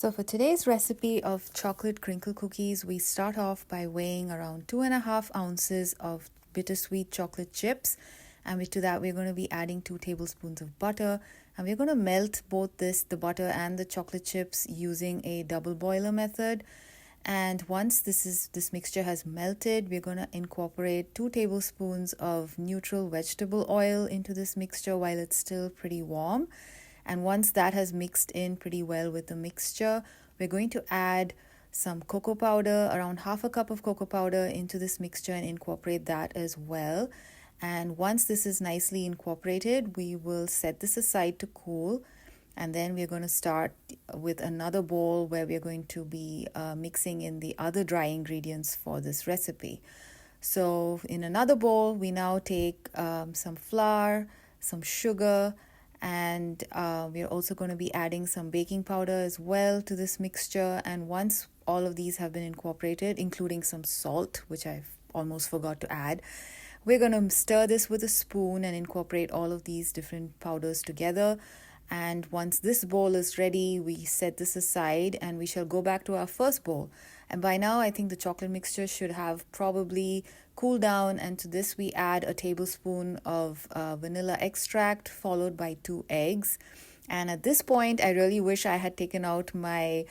So for today's recipe of chocolate crinkle cookies, we start off by weighing around 2.5 ounces of bittersweet chocolate chips. And to that, we're going to be adding 2 tablespoons of butter. And we're going to melt both the butter and the chocolate chips using a double boiler method. And once this mixture has melted, we're going to incorporate 2 tablespoons of neutral vegetable oil into this mixture while it's still pretty warm. And once that has mixed in pretty well with the mixture, we're going to add some cocoa powder, around half a cup of cocoa powder into this mixture, and incorporate that as well. And once this is nicely incorporated, we will set this aside to cool. And then we're going to start with another bowl where we're going to be mixing in the other dry ingredients for this recipe. So in another bowl, we now take some flour, some sugar, and we're also going to be adding some baking powder as well to this mixture. And once all of these have been incorporated, including some salt, which I almost forgot to add, we're going to stir this with a spoon and incorporate all of these different powders together. And once this bowl is ready, we set this aside and we shall go back to our first bowl. And by now, I think the chocolate mixture should have probably cooled down. And to this, we add a tablespoon of vanilla extract followed by 2 eggs. And at this point, I really wish I had taken out my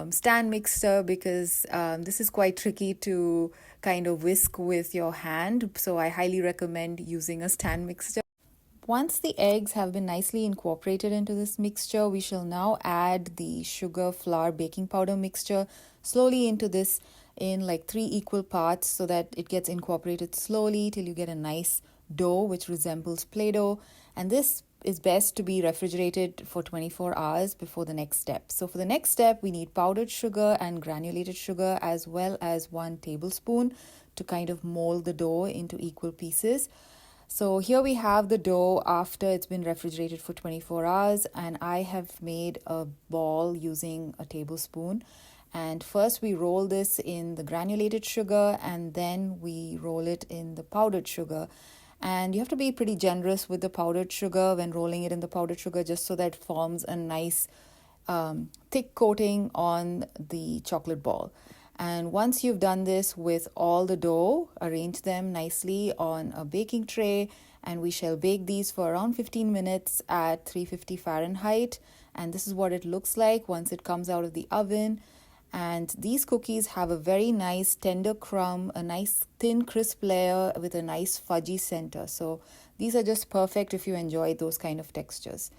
stand mixer because this is quite tricky to kind of whisk with your hand. So I highly recommend using a stand mixer. Once the eggs have been nicely incorporated into this mixture, we shall now add the sugar, flour, baking powder mixture slowly into this in like 3 equal parts so that it gets incorporated slowly till you get a nice dough which resembles Play-Doh. And this is best to be refrigerated for 24 hours before the next step. So for the next step, we need powdered sugar and granulated sugar as well as 1 tablespoon to kind of mold the dough into equal pieces. So here we have the dough after it's been refrigerated for 24 hours, and I have made a ball using a tablespoon. And first we roll this in the granulated sugar and then we roll it in the powdered sugar. And you have to be pretty generous with the powdered sugar when rolling it in the powdered sugar, just so that it forms a nice thick coating on the chocolate ball. And once you've done this with all the dough, arrange them nicely on a baking tray, and we shall bake these for around 15 minutes at 350 Fahrenheit. And this is what it looks like once it comes out of the oven. And these cookies have a very nice tender crumb, a nice thin crisp layer with a nice fudgy center. So these are just perfect if you enjoy those kind of textures.